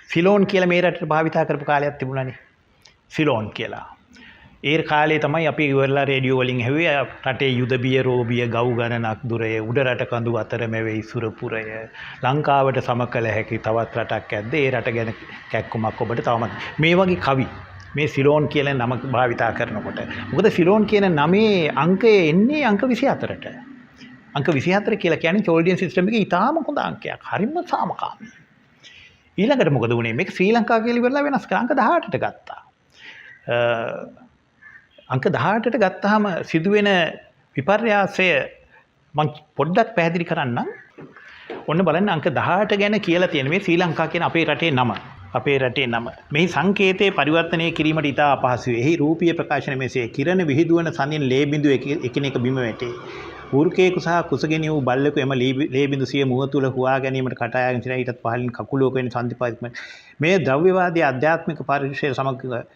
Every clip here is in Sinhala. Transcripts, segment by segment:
සිලෝන් කියලා මේ රටට භාවිතා කරපු කාලයක් තිබුණානේ. සිලෝන් කියලා. ඒ කාලේ තමයි අපි ඉවරලා රේඩියෝ වලින් ඇහුවේ රටේ යුද බිය රෝබිය ගව් ගණනක් දුරය උඩ රට කඳු අතර මැවෙයි සුරපුරය ලංකාවට සම කළ හැකි තවත් රටක් ඇද්ද ඒ රට ගැන කැක්කුමක් ඔබට තවමත් මේ වගේ කවි මේ සිලෝන් කියන නම භාවිතා කරනකොට මොකද සිලෝන් කියන නමේ අංකය එන්නේ අංක 24ට අංක 24 කියලා කියන්නේ චෝල්ඩියන් සිස්ටම් එකේ ඉතාම හොඳ අංකයක් හරිම සාමකාමී ඊළඟට මොකද වුනේ මේක ශ්‍රී ලංකාව කියලා ඉවරලා වෙනස් කරලා අංක 18ට ගත්තා අංක 18ට ගත්තාම සිදුවෙන විපර්යාසය මම පොඩ්ඩක් පැහැදිලි කරන්නම්. ඔන්න බලන්න අංක 18 ගැන කියලා තියෙන මේ ශ්‍රී ලංකා කියන අපේ රටේ නම. අපේ රටේ නම. මෙහි සංකේතයේ පරිවර්තනය කිරීමට ඉතා අපහසුයි. එහි රූපීය ප්‍රකාශන මෙසේ කිරණ විහිදුවන සඳින් ලේ බිඳු එකිනෙක බිම වැටේ. ඌර්කේකු සහ කුසගෙන වූ බල්ලෙකු එම ලේ බිඳු සිය මුව තුල හුවා ගැනීමට කටායගෙන සිටින ඊටත් පහළින් කකුලෝක වෙන සම්දිපාදික මේ ද්‍රව්‍යවාදී ආධ්‍යාත්මික පරිශ්‍රය සමග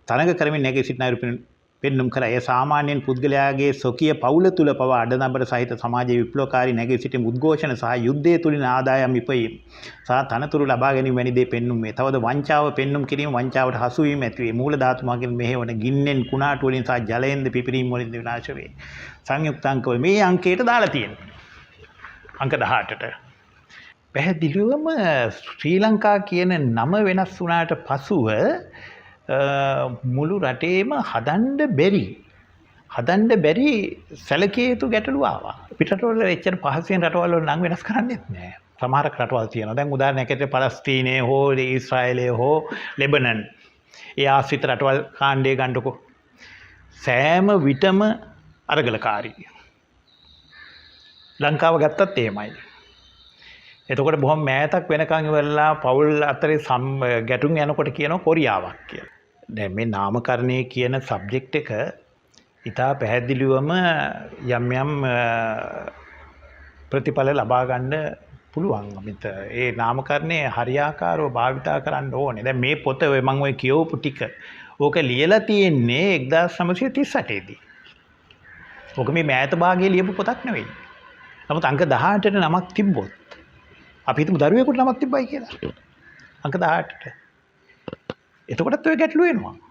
තරඟ කරමින් නැගී සිටින අයුරු පෙන්නුම් කර එය සාමාන්‍යයෙන් පුද්ගලයාගේ සොකිය පවුල තුල පව අඩනබර සහිත සමාජයේ විප්ලවකාරී නැගී සිටීම උද්ඝෝෂණ සහ යුද්ධය තුලින් ආදායම් ඉපයීම සහ තනතුරු ලබා ගැනීම වැනි දේ පෙන්නුම් වේ. තවද වංචාව පෙන්නුම් කිරීම වංචාවට හසු වීම ඇති වේ. මූල ධාතු මගින් මෙහෙවන ගින්නෙන් කුණාටු වලින් සහ ජලයෙන්ද පිපිරීම වලින් විනාශ වේ. සංයුක්ත අංකවල මේ අංකයට දාලා තියෙනවා. අංක 18ට. පැහැදිලිවම ශ්‍රී ලංකා කියන නම වෙනස් වුණාට පසුව මුළු රටේම හදන්න බැරි සැලකිය යුතු ගැටලු ආවා. පිටරටවල එච්චර පහසුවෙන් රටවල් වල නම් වෙනස් කරන්නේත් නැහැ. සමහර රටවල් තියෙනවා. දැන් උදාහරණයක් ඇටියට පලස්තීනයේ හෝ ඊශ්‍රායලයේ හෝ ලෙබනන් ඒ ආශ්‍රිත රටවල් කාණ්ඩය ගන්නකො. සෑම විටම අරගලකාරී. ලංකාව ගත්තත් එහෙමයි. එතකොට බොහොම මෑතක් වෙනකන් ඉවරලා පවුල් අතරේ ගැටුම් යනකොට කියනවා කොරියාවක් කියලා. දැන් මේ නාමකරණය කියන සබ්ජෙක්ට් එක ඉතා පැහැදිලිවම යම් ප්‍රතිඵල ලබා ගන්න පුළුවන්. අපිට ඒ නාමකරණය හරියාකාරව භාවිතා කරන්න ඕනේ. දැන් මේ පොත මම ඔය කියවපු ටික ඕක ලියලා තියෙන්නේ 1938 දී. ඕක මේ මෑත භාගයේ ලියපු පොතක් නෙවෙයි. නමුත් අංක 18ට නමක් තිබ්බොත් අපි හිතමු දරුවෙකුට නමක් තිබ්බයි කියලා. අංක 18ට. එතකොටත් ඔය ගැටලුව එනවා.